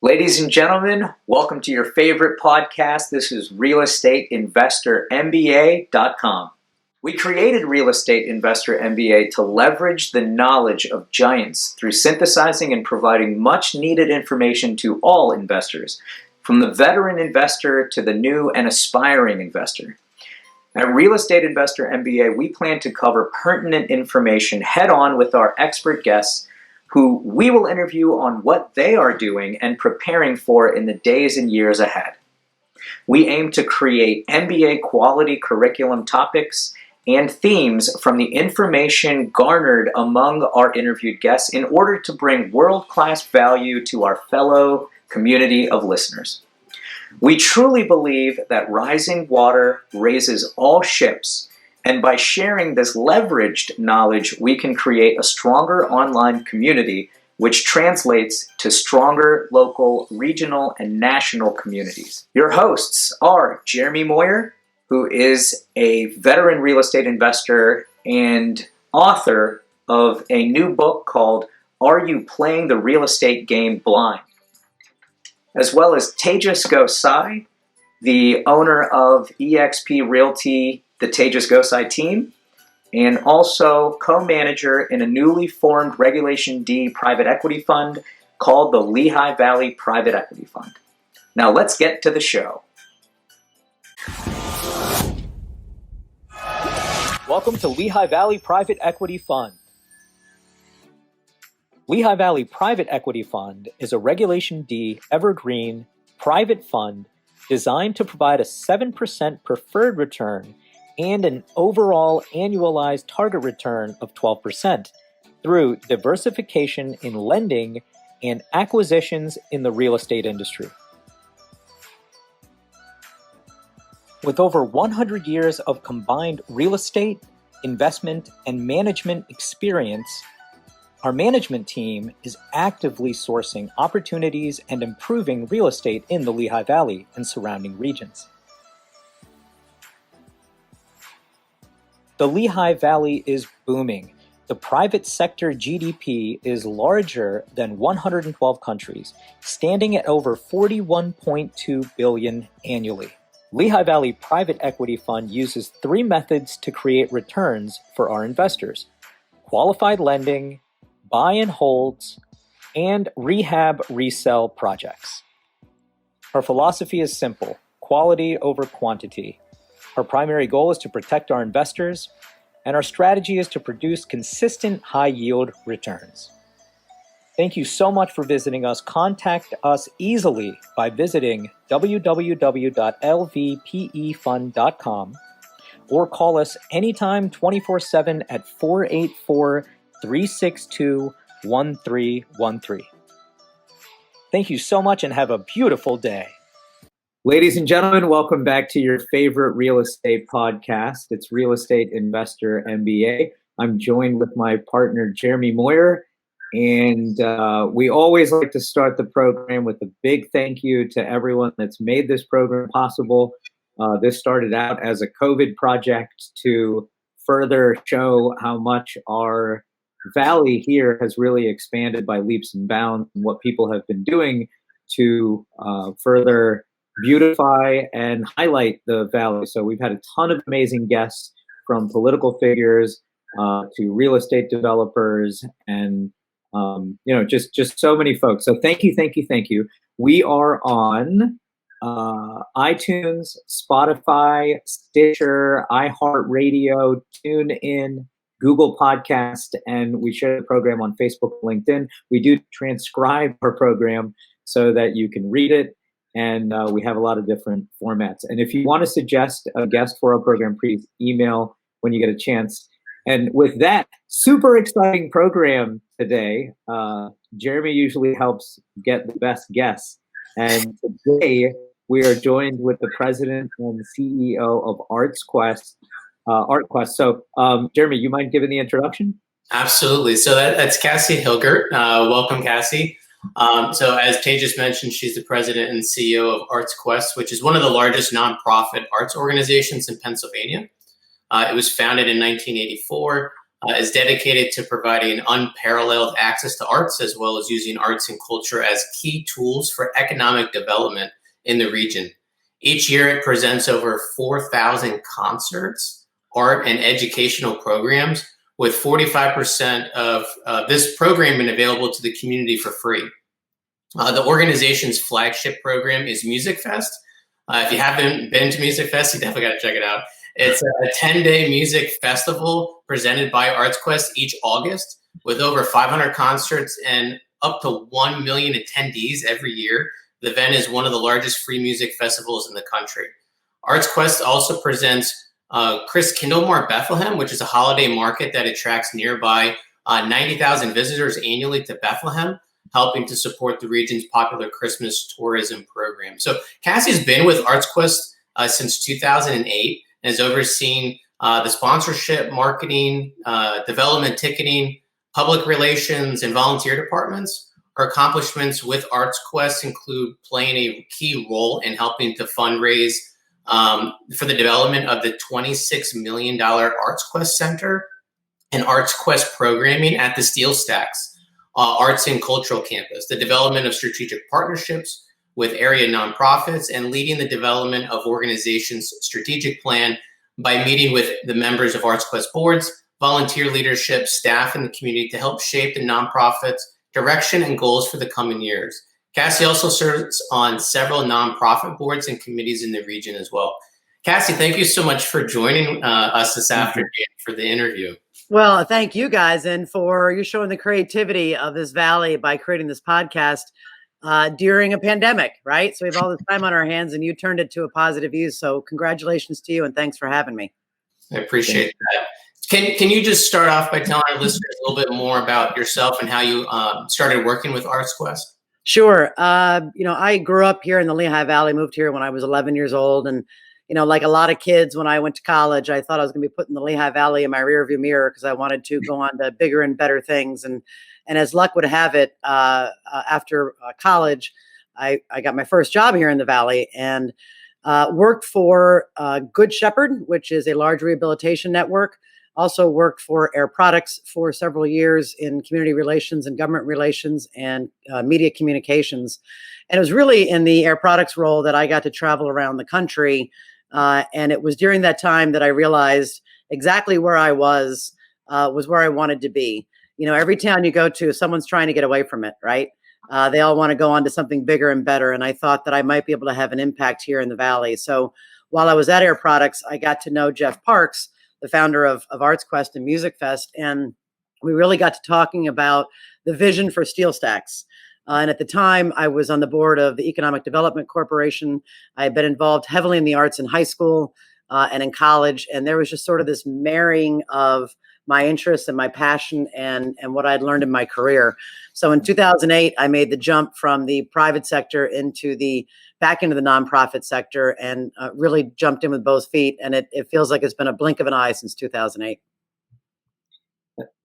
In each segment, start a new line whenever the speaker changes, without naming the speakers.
Ladies and gentlemen, welcome to your favorite podcast. This is realestateinvestormba.com. We created Real Estate Investor MBA to leverage the knowledge of giants through synthesizing and providing much needed information to all investors, from the veteran investor to the new and aspiring investor. At Real Estate Investor MBA, we plan to cover pertinent information head-on with our expert guests, who we will interview on what they are doing and preparing for in the days and years ahead. We aim to create MBA quality curriculum topics and themes from the information garnered among our interviewed guests in order to bring world-class value to our fellow community of listeners. We truly believe that rising water raises all ships, and by sharing this leveraged knowledge, we can create a stronger online community, which translates to stronger local, regional, and national communities. Your hosts are Jeremy Moyer, who is a veteran real estate investor and author of a new book called Are You Playing the Real Estate Game Blind? As well as Tejas Gosai, the owner of eXp Realty, the Tejas Gosai team, and also co-manager in a newly formed Regulation D private equity fund called the Lehigh Valley Private Equity Fund. Now let's get to the show. Welcome to Lehigh Valley Private Equity Fund. Lehigh Valley Private Equity Fund is a Regulation D evergreen private fund designed to provide a 7% preferred return and an overall annualized target return of 12% through diversification in lending and acquisitions in the real estate industry. With over 100 years of combined real estate, investment, and management experience, our management team is actively sourcing opportunities and improving real estate in the Lehigh Valley and surrounding regions. The Lehigh Valley is booming. The private sector GDP is larger than 112 countries, standing at over $41.2 billion annually. Lehigh Valley Private Equity Fund uses three methods to create returns for our investors: qualified lending, buy and holds, and rehab resell projects. Our philosophy is simple: quality over quantity. Our primary goal is to protect our investors, and our strategy is to produce consistent high-yield returns. Thank you so much for visiting us. Contact us easily by visiting www.lvpefund.com or call us anytime 24/7 at 484-362-1313. Thank you so much and have a beautiful day. Ladies and gentlemen, welcome back to your favorite real estate podcast. It's Real Estate Investor MBA. I'm joined with my partner, Jeremy Moyer, and we always like to start the program with a big thank you to everyone that's made this program possible. This started out as a COVID project to further show how much our valley here has really expanded by leaps and bounds, and what people have been doing to further beautify and highlight the valley. So we've had a ton of amazing guests, from political figures to real estate developers, and just so many folks. So thank you. We are on iTunes, Spotify, Stitcher, iHeartRadio, TuneIn, Google Podcast, and we share the program on Facebook and LinkedIn. We do transcribe our program so that you can read it, and we have a lot of different formats. And if you want to suggest a guest for our program, please email when you get a chance. And with that super exciting program today, Jeremy usually helps get the best guests. And today we are joined with the president and CEO of ArtsQuest. So, Jeremy, you mind giving the introduction?
Absolutely. So that's Kassie Hilgert. Welcome, Kassie. So as Tejas mentioned, she's the president and CEO of ArtsQuest, which is one of the largest nonprofit arts organizations in Pennsylvania. It was founded in 1984. Is dedicated to providing unparalleled access to arts, as well as using arts and culture as key tools for economic development in the region. Each year, it presents over 4,000 concerts, art, and educational programs, with 45% of this programming available to the community for free. The organization's flagship program is Musikfest. If you haven't been to Musikfest, you definitely got to check it out. It's a 10-day music festival presented by ArtsQuest each August, with over 500 concerts and up to 1 million attendees every year. The event is one of the largest free music festivals in the country. ArtsQuest also presents Chris Kindlemore Bethlehem, which is a holiday market that attracts nearby 90,000 visitors annually to Bethlehem, helping to support the region's popular Christmas tourism program. So Kassie's been with ArtsQuest since 2008 and has overseen the sponsorship, marketing, development, ticketing, public relations, and volunteer departments. Her accomplishments with ArtsQuest include playing a key role in helping to fundraise for the development of the $26 million ArtsQuest Center and ArtsQuest programming at the SteelStacks Arts and Cultural Campus, the development of strategic partnerships with area nonprofits, and leading the development of organizations' strategic plan by meeting with the members of ArtsQuest boards, volunteer leadership, staff, and the community to help shape the nonprofit's direction and goals for the coming years. Kassie also serves on several nonprofit boards and committees in the region as well. Kassie, thank you so much for joining us this afternoon for the interview.
Well, thank you guys, and for you showing the creativity of this valley by creating this podcast during a pandemic, right? So we have all this time on our hands, and you turned it to a positive use. So congratulations to you, and thanks for having me.
I appreciate that. Can you just start off by telling our listeners a little bit more about yourself and how you started working with ArtsQuest?
Sure. I grew up here in the Lehigh Valley, moved here when I was 11 years old, and like a lot of kids, when I went to college, I thought I was going to be putting the Lehigh Valley in my rearview mirror because I wanted to go on to bigger and better things. And as luck would have it, after college, I got my first job here in the Valley and worked for Good Shepherd, which is a large rehabilitation network. Also worked for Air Products for several years in community relations and government relations and media communications. And it was really in the Air Products role that I got to travel around the country. And it was during that time that I realized exactly where I was where I wanted to be. Every town you go to, someone's trying to get away from it, right? They all want to go on to something bigger and better. And I thought that I might be able to have an impact here in the Valley. So while I was at Air Products, I got to know Jeff Parks, the founder of ArtsQuest and Musikfest. And we really got to talking about the vision for SteelStacks. And at the time, I was on the board of the Economic Development Corporation. I had been involved heavily in the arts in high school and in college. And there was just sort of this marrying of my interests and my passion and what I'd learned in my career. So in 2008, I made the jump from the private sector back into the nonprofit sector and really jumped in with both feet. And it feels like it's been a blink of an eye since 2008.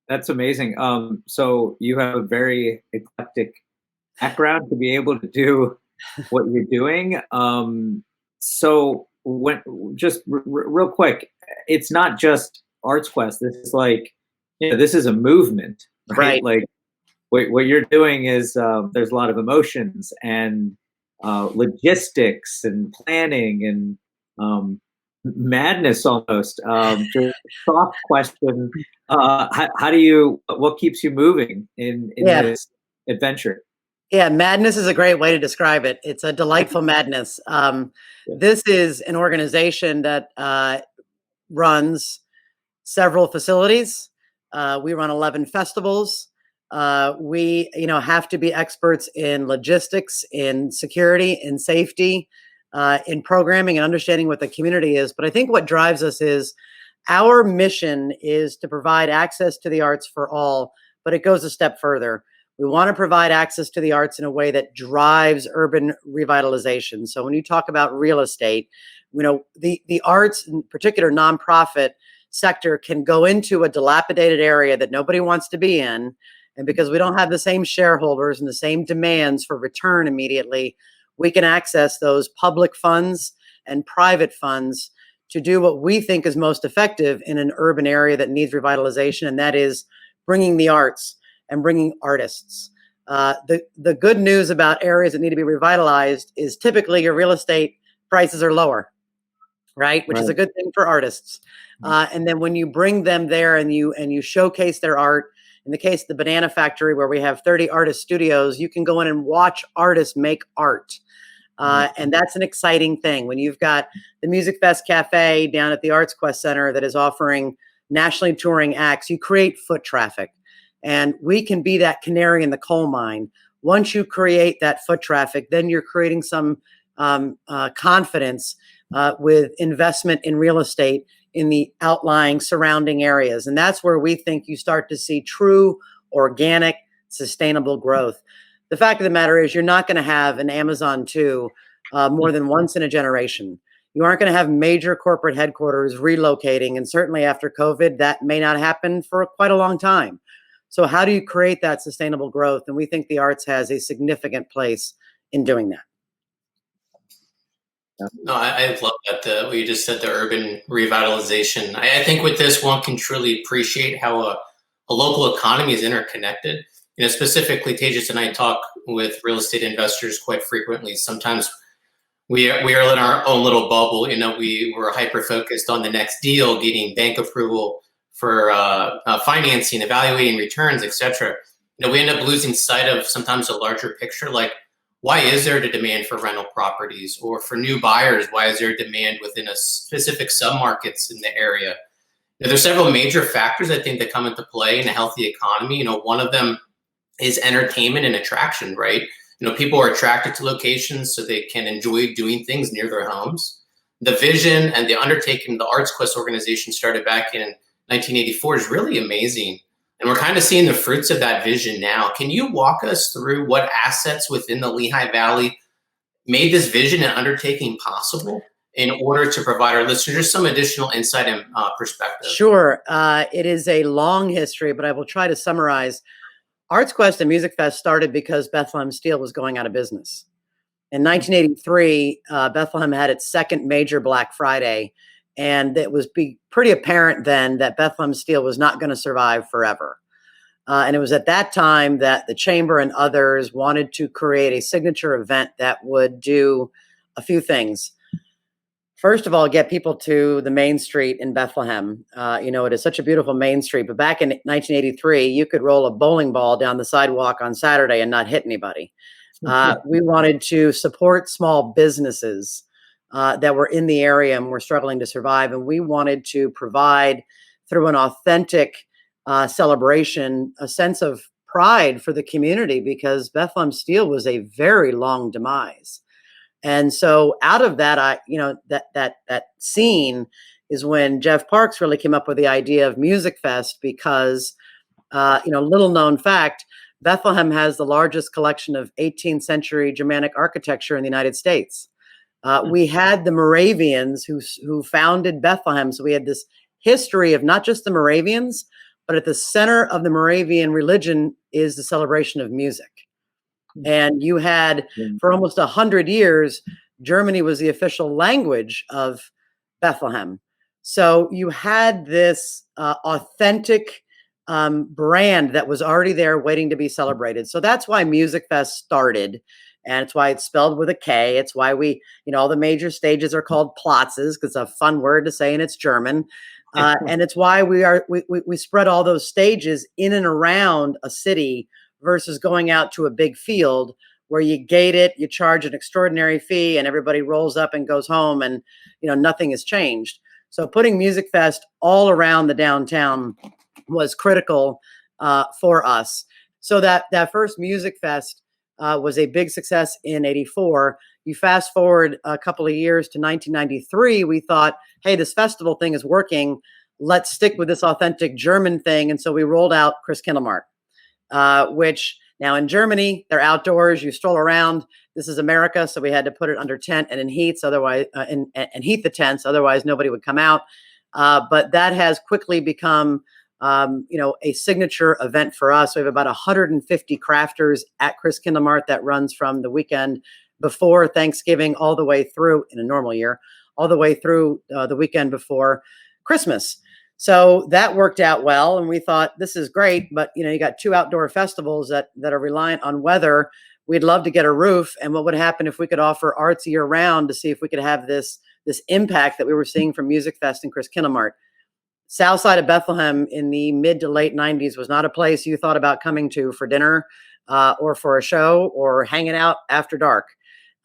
That's amazing. So you have a very eclectic background to be able to do what you're doing. So real quick, it's not just ArtsQuest. This is this is a movement, right? Like what you're doing is there's a lot of emotions and logistics and planning and madness almost. Just soft question: what keeps you moving in this adventure?
Yeah, madness is a great way to describe it. It's a delightful madness. This is an organization that runs several facilities. We run 11 festivals. We, have to be experts in logistics, in security, in safety, in programming and understanding what the community is. But I think what drives us is our mission is to provide access to the arts for all, but it goes a step further. We want to provide access to the arts in a way that drives urban revitalization. So when you talk about real estate, the arts, in particular nonprofit sector, can go into a dilapidated area that nobody wants to be in. And because we don't have the same shareholders and the same demands for return immediately, we can access those public funds and private funds to do what we think is most effective in an urban area that needs revitalization, and that is bringing the arts and bringing artists. The good news about areas that need to be revitalized is typically your real estate prices are lower, right? Which is a good thing for artists. And then when you bring them there and you showcase their art, in the case of the Banana Factory, where we have 30 artist studios, you can go in and watch artists make art. And that's an exciting thing. When you've got the Musikfest Cafe down at the ArtsQuest Center that is offering nationally touring acts, you create foot traffic. And we can be that canary in the coal mine. Once you create that foot traffic, then you're creating some confidence with investment in real estate in the outlying surrounding areas. And that's where we think you start to see true, organic, sustainable growth. The fact of the matter is you're not going to have an Amazon 2 more than once in a generation. You aren't going to have major corporate headquarters relocating. And certainly after COVID, that may not happen for quite a long time. So how do you create that sustainable growth? And we think the arts has a significant place in doing that.
No, I love that. What you just said, the urban revitalization. I think with this, one can truly appreciate how a local economy is interconnected. Specifically, Tejas and I talk with real estate investors quite frequently. Sometimes we are in our own little bubble. We're hyper-focused on the next deal, getting bank approval for financing, evaluating returns, etc. We end up losing sight of sometimes a larger picture, like why is there a demand for rental properties, or for new buyers? Why is there a demand within a specific submarkets in the area? There's several major factors I think that come into play in a healthy economy. One of them is entertainment and attraction, right? People are attracted to locations so they can enjoy doing things near their homes. The vision and the undertaking the ArtsQuest organization started back in 1984 is really amazing. And we're kind of seeing the fruits of that vision now. Can you walk us through what assets within the Lehigh Valley made this vision and undertaking possible in order to provide our listeners some additional insight and perspective?
Sure. It is a long history, but I will try to summarize. ArtsQuest and Musikfest started because Bethlehem Steel was going out of business. In 1983, Bethlehem had its second major Black Friday, and it was pretty apparent then that Bethlehem Steel was not going to survive forever. And it was at that time that the Chamber and others wanted to create a signature event that would do a few things. First of all, get people to the main street in Bethlehem. It is such a beautiful main street. But back in 1983, you could roll a bowling ball down the sidewalk on Saturday and not hit anybody. We wanted to support small businesses that were in the area and were struggling to survive. And we wanted to provide, through an authentic celebration, a sense of pride for the community, because Bethlehem Steel was a very long demise. And so out of that, that scene is when Jeff Parks really came up with the idea of Musikfest, because, little known fact, Bethlehem has the largest collection of 18th century Germanic architecture in the United States. We had the Moravians who founded Bethlehem. So we had this history of not just the Moravians, but at the center of the Moravian religion is the celebration of music. And you had, for almost 100 years, Germany was the official language of Bethlehem. So you had this authentic brand that was already there waiting to be celebrated. So that's why Musikfest started. And it's why it's spelled with a K. It's why all the major stages are called Platzes, because it's a fun word to say and it's German. And it's why we spread all those stages in and around a city versus going out to a big field where you gate it, you charge an extraordinary fee, and everybody rolls up and goes home, and nothing has changed. So putting Musikfest all around the downtown was critical for us. So that first Musikfest was a big success in '84. You fast forward a couple of years to 1993, we thought, hey, this festival thing is working. Let's stick with this authentic German thing. And so we rolled out Christkindlmarkt. Which now in Germany, they're outdoors, you stroll around. This is America, so we had to put it under tent and in heats, otherwise, and heat the tents, otherwise nobody would come out. But that has quickly become, a signature event for us. We have about 150 crafters at Christkindlmarkt that runs from the weekend before Thanksgiving all the way through, in a normal year, all the way through the weekend before Christmas. So that worked out well, and we thought, this is great, but you got 2 outdoor festivals that are reliant on weather. We'd love to get a roof, and what would happen if we could offer arts year round to see if we could have this impact that we were seeing from Musikfest and Chris Kinnemart. South side of Bethlehem in the mid to late 90s was not a place you thought about coming to for dinner or for a show or hanging out after dark.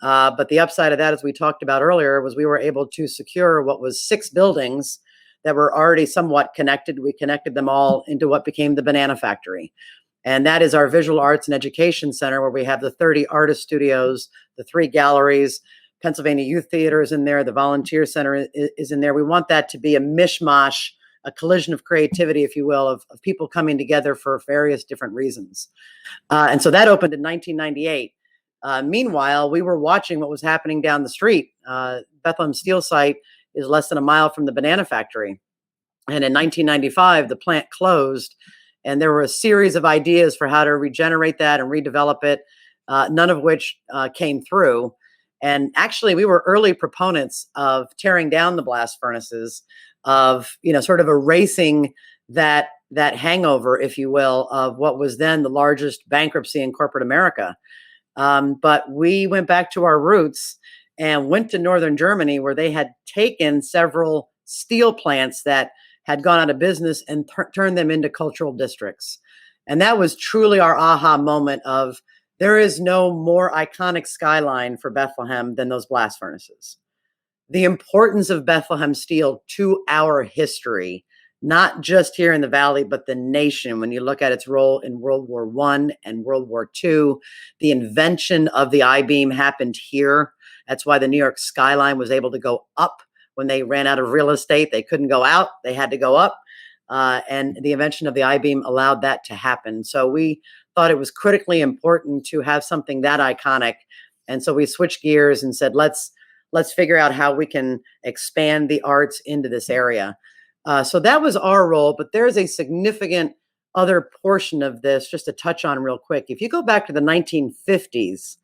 But the upside of that, as we talked about earlier, was we were able to secure what was 6 buildings that were already somewhat connected. We connected them all into what became the Banana Factory. And that is our Visual Arts and Education Center, where we have the 30 artist studios, the 3 galleries, Pennsylvania Youth Theater is in there, the Volunteer Center is in there. We want that to be a mishmash, a collision of creativity, if you will, of people coming together for various different reasons. And so that opened in 1998. Meanwhile, we were watching what was happening down the street. Bethlehem Steel site is less than a mile from the Banana Factory. And in 1995, the plant closed, and there were a series of ideas for how to regenerate that and redevelop it, none of which came through. And actually, we were early proponents of tearing down the blast furnaces, of sort of erasing that hangover, if you will, of what was then the largest bankruptcy in corporate America. But we went back to our roots and went to northern Germany, where they had taken several steel plants that had gone out of business and turned them into cultural districts. And that was truly our aha moment of, there is no more iconic skyline for Bethlehem than those blast furnaces. The importance of Bethlehem Steel to our history, not just here in the Valley, but the nation. When you look at its role in World War I and World War II, the invention of the I-beam happened here. That's why the New York skyline was able to go up when they ran out of real estate. They couldn't go out, they had to go up. And the invention of the I-beam allowed that to happen. So we thought it was critically important to have something that iconic. And so we switched gears and said, let's figure out how we can expand the arts into this area. So that was our role, but there's a significant other portion of this just to touch on real quick. If you go back to the 1950s,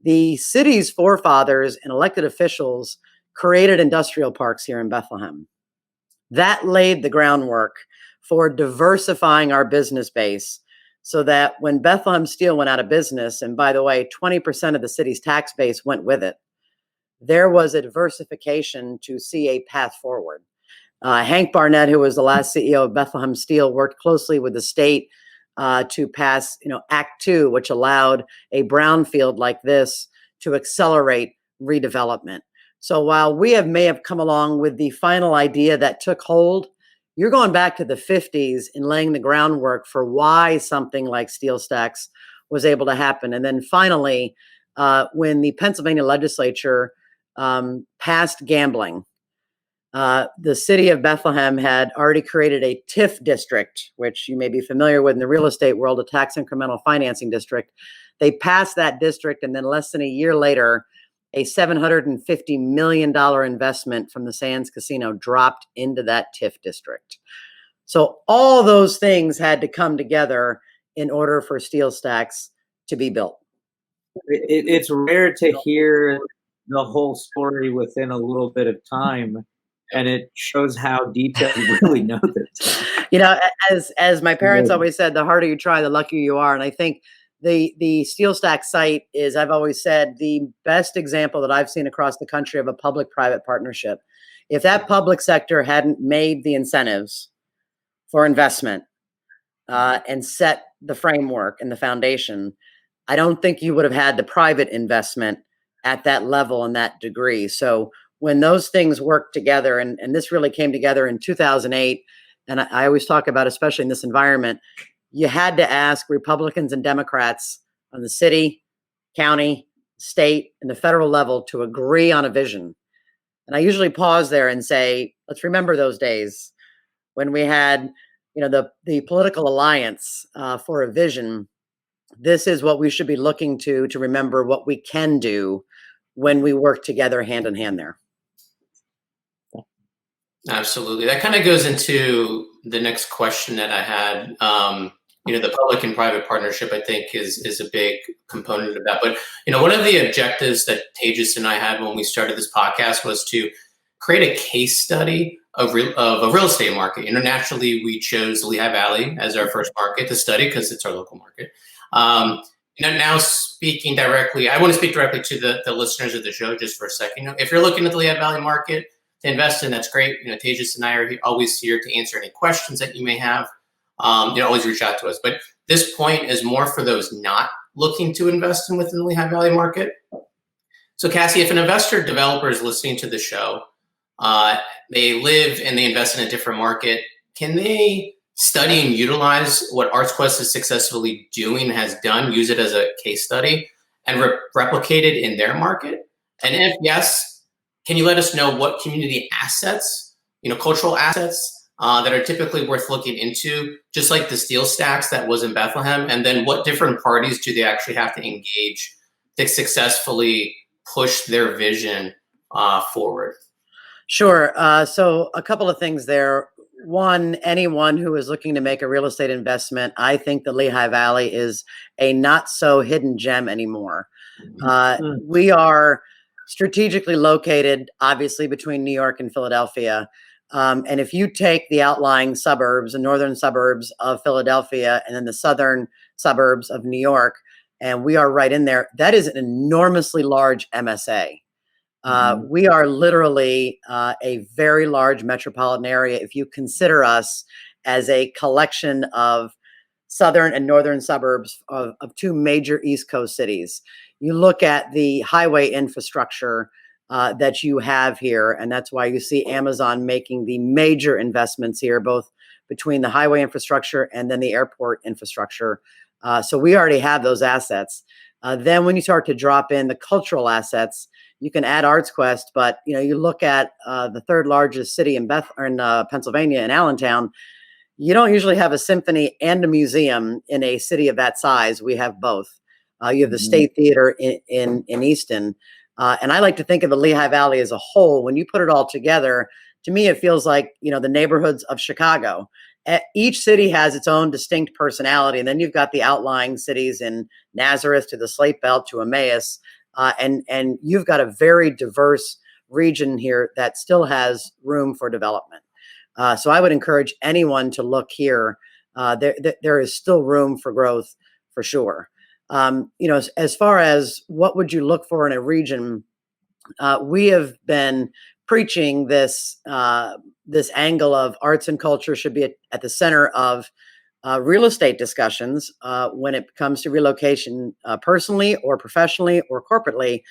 the city's forefathers and elected officials created industrial parks here in Bethlehem. That laid the groundwork for diversifying our business base, so that when Bethlehem Steel went out of business, and by the way, 20% of the city's tax base went with it, there was a diversification to see a path forward. Hank Barnett, who was the last CEO of Bethlehem Steel, worked closely with the state to pass, Act 2, which allowed a brownfield like this to accelerate redevelopment. So while we may have come along with the final idea that took hold, you're going back to the 50s and laying the groundwork for why something like SteelStacks was able to happen. And then finally, when the Pennsylvania legislature passed gambling, the city of Bethlehem had already created a TIF district, which you may be familiar with in the real estate world, a tax incremental financing district. They passed that district, and then less than a year later, a $750 million investment from the Sands Casino dropped into that TIF district. So all those things had to come together in order for SteelStacks to be built.
It's rare to hear the whole story within a little bit of time, and it shows how detailed you really know this.
As my parents always said, the harder you try, the luckier you are. And I think the SteelStacks site is, I've always said, the best example that I've seen across the country of a public-private partnership. If that public sector hadn't made the incentives for investment and set the framework and the foundation, I don't think you would have had the private investment at that level and that degree. So when those things work together, and this really came together in 2008, and I always talk about, especially in this environment, you had to ask Republicans and Democrats on the city, county, state, and the federal level to agree on a vision. And I usually pause there and say, let's remember those days when we had, the political alliance for a vision. This is what we should be looking to remember what we can do when we work together hand in hand there.
Absolutely. That kind of goes into the next question that I had. The public and private partnership, I think, is a big component of that. But, one of the objectives that Tejas and I had when we started this podcast was to create a case study of a real estate market. Internationally, we chose Lehigh Valley as our first market to study because it's our local market. Now speaking directly, I want to speak directly to the listeners of the show just for a second. If you're looking at the Lehigh Valley market to invest in, that's great. Tejas and I are always here to answer any questions that you may have. Always reach out to us. But this point is more for those not looking to invest within the Lehigh Valley market. So Kassie, if an investor developer is listening to the show, they live and they invest in a different market, can they study and utilize what ArtsQuest is successfully doing, has done, use it as a case study, and replicate it in their market? And if yes, can you let us know what community assets, cultural assets that are typically worth looking into, just like the SteelStacks that was in Bethlehem? And then what different parties do they actually have to engage to successfully push their vision forward?
Sure. So a couple of things there. One, anyone who is looking to make a real estate investment, I think the Lehigh Valley is a not so hidden gem anymore. We are strategically located, obviously, between New York and Philadelphia. And if you take the outlying suburbs, the northern suburbs of Philadelphia, and then the southern suburbs of New York, and we are right in there, that is an enormously large MSA. We are literally a very large metropolitan area if you consider us as a collection of southern and northern suburbs of two major East Coast cities. You look at the highway infrastructure that you have here, and that's why you see Amazon making the major investments here, both between the highway infrastructure and then the airport infrastructure. So we already have those assets. Then when you start to drop in the cultural assets, you can add ArtsQuest, but you look at the third largest city in Pennsylvania, in Allentown. You don't usually have a symphony and a museum in a city of that size. We have both. You have the State Theater in Easton, and I like to think of the Lehigh Valley as a whole. When you put it all together, to me, it feels like the neighborhoods of Chicago. Each city has its own distinct personality, and then you've got the outlying cities in Nazareth to the Slate Belt to Emmaus. And you've got a very diverse region here that still has room for development. So I would encourage anyone to look here. There is still room for growth for sure. As far as what would you look for in a region, we have been preaching this angle of arts and culture should be at the center of real estate discussions when it comes to relocation, personally or professionally or corporately.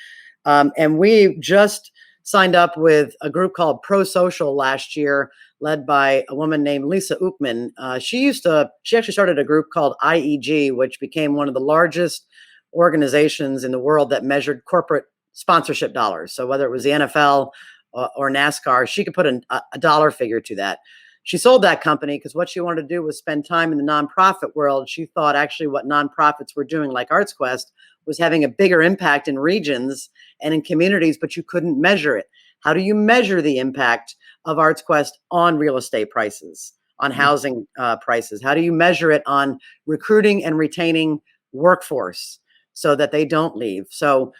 And we just signed up with a group called Pro Social last year, led by a woman named Lisa Uckman. She actually started a group called IEG, which became one of the largest organizations in the world that measured corporate sponsorship dollars. So whether it was the NFL or NASCAR, she could put a dollar figure to that. She sold that company because what she wanted to do was spend time in the nonprofit world. She thought actually what nonprofits were doing, like ArtsQuest, was having a bigger impact in regions and in communities, but you couldn't measure it. How do you measure the impact of ArtsQuest on real estate prices, on housing prices? How do you measure it on recruiting and retaining workforce so that they don't leave? So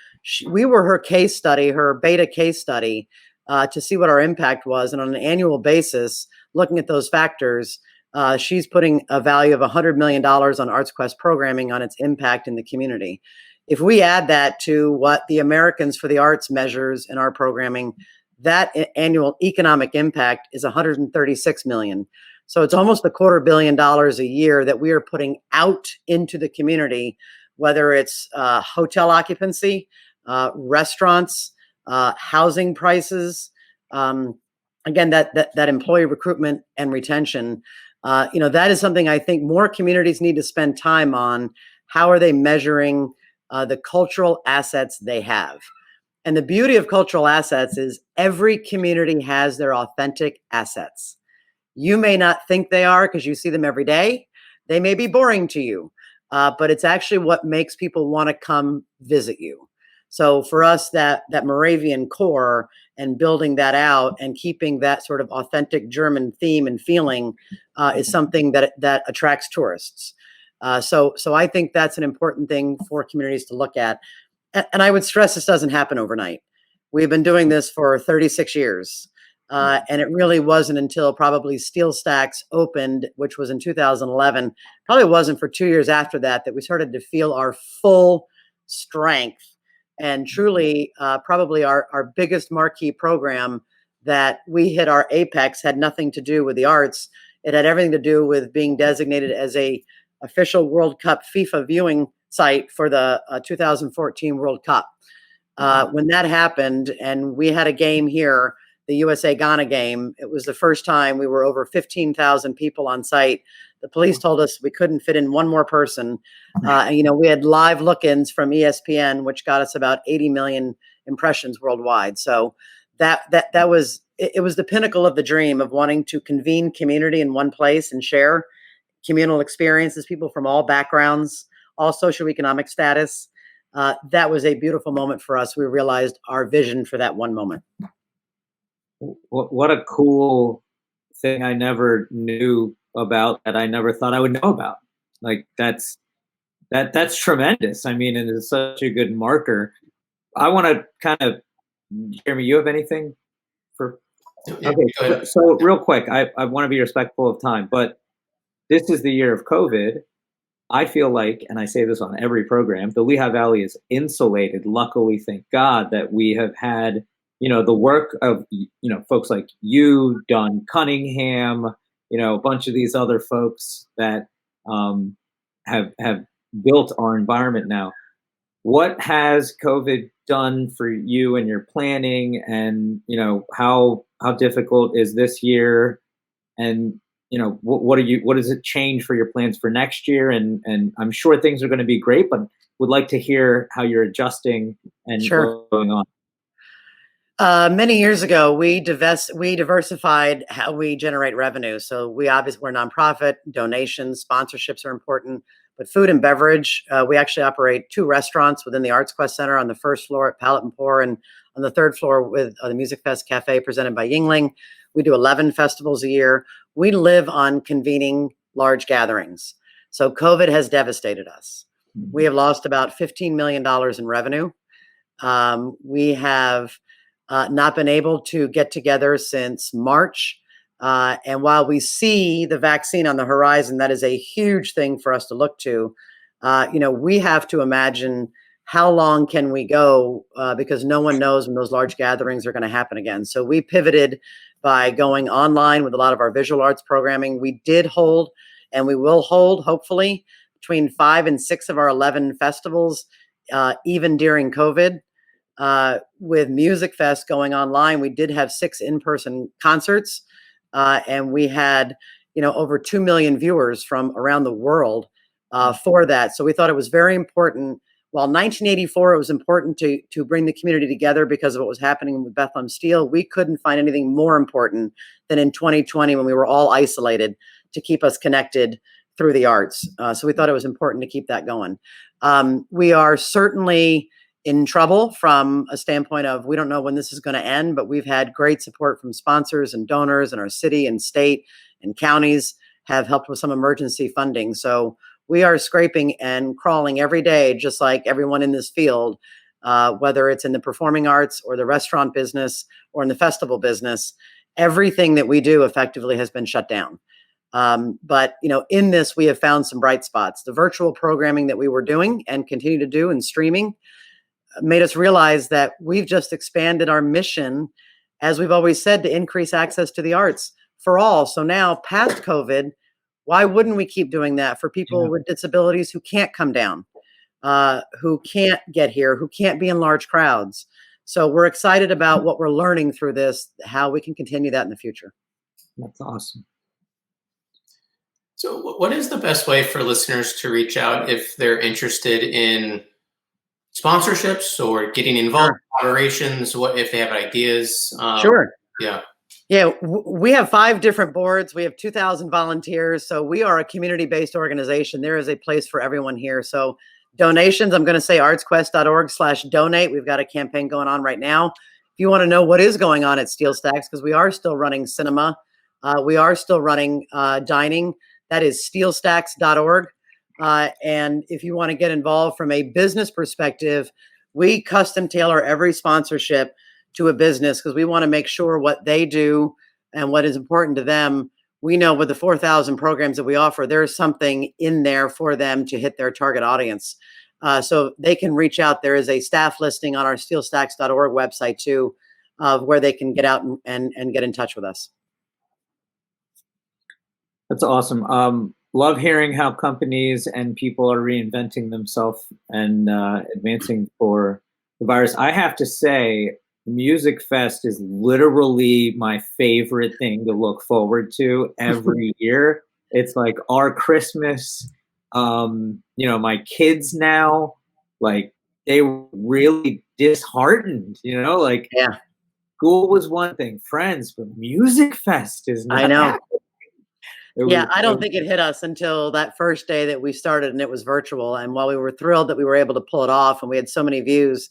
we were her case study, her beta case study, to see what our impact was. And on an annual basis, looking at those factors, she's putting a value of $100 million on ArtsQuest programming on its impact in the community. If we add that to what the Americans for the Arts measures in our programming, that annual economic impact is $136 million. So it's almost $250 million a year that we are putting out into the community, whether it's hotel occupancy, restaurants, housing prices, again, that employee recruitment and retention. That is something I think more communities need to spend time on. How are they measuring the cultural assets they have? And the beauty of cultural assets is every community has their authentic assets. You may not think they are because you see them every day. They may be boring to you, but it's actually what makes people want to come visit you. So for us, that Moravian core and building that out and keeping that sort of authentic German theme and feeling is something that attracts tourists. So I think that's an important thing for communities to look at. And I would stress this doesn't happen overnight. We've been doing this for 36 years. And it really wasn't until probably SteelStacks opened, which was in 2011, probably wasn't for 2 years after that, that we started to feel our full strength. And truly, probably our biggest marquee program that we hit our apex had nothing to do with the arts. It had everything to do with being designated as a official World Cup FIFA viewing site for the 2014 World Cup. When that happened, and we had a game here, the USA-Ghana game, it was the first time we were over 15,000 people on site. The police told us we couldn't fit in one more person. And, we had live look-ins from ESPN, which got us about 80 million impressions worldwide. So that was, it was the pinnacle of the dream of wanting to convene community in one place and share communal experiences, people from all backgrounds, all socioeconomic status. That was a beautiful moment for us. We realized our vision for that one moment.
What a cool thing I never knew about, that I never thought I would know about. Like that's tremendous. I mean, and it's such a good marker. I want to kind of, Jeremy, you have anything for? Okay, so real quick, I want to be respectful of time, but this is the year of COVID. I feel like, and I say this on every program, the Lehigh Valley is insulated. Luckily, thank God, that we have had, the work of, folks like you, Don Cunningham, a bunch of these other folks that have built our environment now. What has COVID done for you and your planning, and, how difficult is this year? And, what does it change for your plans for next year? And I'm sure things are going to be great, but would like to hear how you're adjusting and
Sure.
going on.
Many years ago, we diversified how we generate revenue. So we're a nonprofit. Donations, sponsorships are important, but food and beverage. We actually operate 2 restaurants within the ArtsQuest Center on the first floor at Palette and Pour, and on the 3rd floor with the Musikfest Cafe presented by Yingling. We do 11 festivals a year. We live on convening large gatherings. So COVID has devastated us. We have lost about $15 million in revenue. We have not been able to get together since March. And while we see the vaccine on the horizon, that is a huge thing for us to look to. We have to imagine how long can we go, because no one knows when those large gatherings are going to happen again. So we pivoted by going online with a lot of our visual arts programming. We did hold, and we will hold, hopefully, between 5 and 6 of our 11 festivals, even during COVID. With Musikfest going online, we did have 6 in-person concerts, and we had, over 2 million viewers from around the world for that. So we thought it was very important. While 1984, it was important to bring the community together because of what was happening with Bethlehem Steel, we couldn't find anything more important than in 2020, when we were all isolated, to keep us connected through the arts. So we thought it was important to keep that going. We are certainly in trouble from a standpoint of, we don't know when this is going to end, but we've had great support from sponsors and donors, and our city and state and counties have helped with some emergency funding. So we are scraping and crawling every day, just like everyone in this field, whether it's in the performing arts or the restaurant business or in the festival business. Everything that we do effectively has been shut down. But in this, we have found some bright spots. The virtual programming that we were doing and continue to do and streaming made us realize that we've just expanded our mission, as we've always said, to increase access to the arts for all. So now, past COVID, why wouldn't we keep doing that for people with disabilities who can't come down, who can't get here, who can't be in large crowds? So we're excited about what we're learning through this, how we can continue that in the future.
That's awesome.
So what is the best way for listeners to reach out if they're interested in sponsorships or getting involved in collaborations? What if they have ideas?
Sure.
Yeah,
we have 5 different boards. We have 2,000 volunteers. So we are a community-based organization. There is a place for everyone here. So donations, I'm going to say artsquest.org/donate. We've got a campaign going on right now. If you want to know what is going on at SteelStacks, because we are still running cinema, we are still running dining, that is SteelStacks.org. And if you want to get involved from a business perspective, we custom tailor every sponsorship to a business, because we want to make sure what they do and what is important to them. We know with the 4,000 programs that we offer, there's something in there for them to hit their target audience. So they can reach out. There is a staff listing on our SteelStacks.org website too, where they can get out and get in touch with us.
That's awesome. Love hearing how companies and people are reinventing themselves and advancing for the virus. I have to say, Musikfest is literally my favorite thing to look forward to every year. It's like our Christmas. My kids now, like, they were really disheartened, like,
yeah,
school was one thing, friends, but Musikfest is not.
I know.
Happening.
I don't think it hit us until that first day that we started and it was virtual. And while we were thrilled that we were able to pull it off and we had so many views,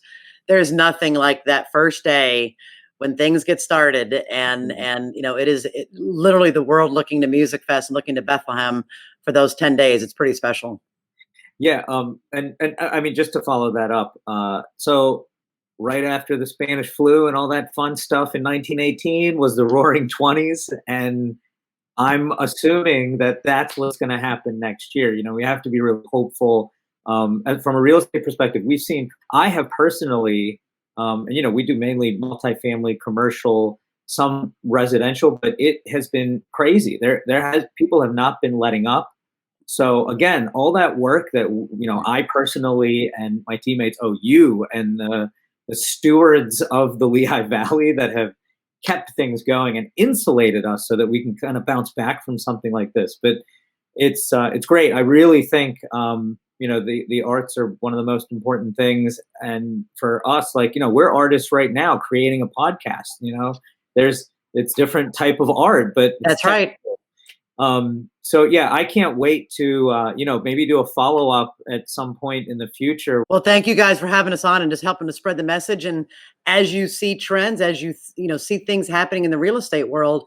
there's nothing like that first day when things get started. And it is literally the world looking to Musikfest and looking to Bethlehem for those 10 days. It's pretty special.
Yeah. And I mean, just to follow that up. So right after the Spanish flu and all that fun stuff in 1918 was the Roaring 20s. And I'm assuming that that's what's going to happen next year. We have to be really hopeful. And from a real estate perspective, I have personally, we do mainly multifamily, commercial, some residential, but it has been crazy. People have not been letting up. So again, all that work that, I personally and my teammates owe you and the stewards of the Lehigh Valley that have kept things going and insulated us so that we can kind of bounce back from something like this. But it's great. I really think, the arts are one of the most important things. And for us, we're artists right now creating a podcast, it's different type of art, but
that's right.
So yeah, I can't wait to, maybe do a follow-up at some point in the future.
Well, thank you guys for having us on and just helping to spread the message. And as you see trends, as you see things happening in the real estate world,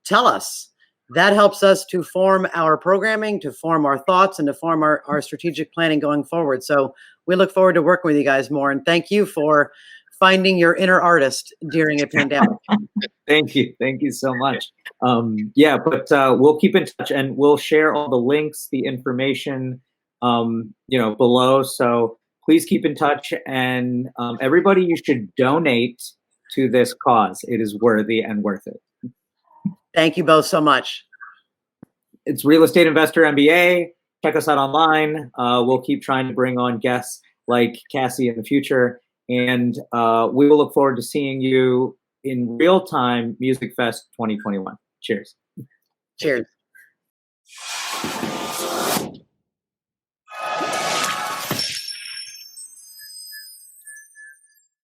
tell us. That helps us to form our programming, to form our thoughts, and to form our strategic planning going forward. So we look forward to working with you guys more. And thank you for finding your inner artist during a pandemic.
Thank you. Thank you so much. But we'll keep in touch and we'll share all the links, the information, below. So please keep in touch. And everybody, you should donate to this cause. It is worthy and worth it.
Thank you both so much.
It's Real Estate Investor MBA. Check us out online. We'll keep trying to bring on guests like Kassie in the future. And we will look forward to seeing you in real time, Musikfest 2021. Cheers.
Cheers.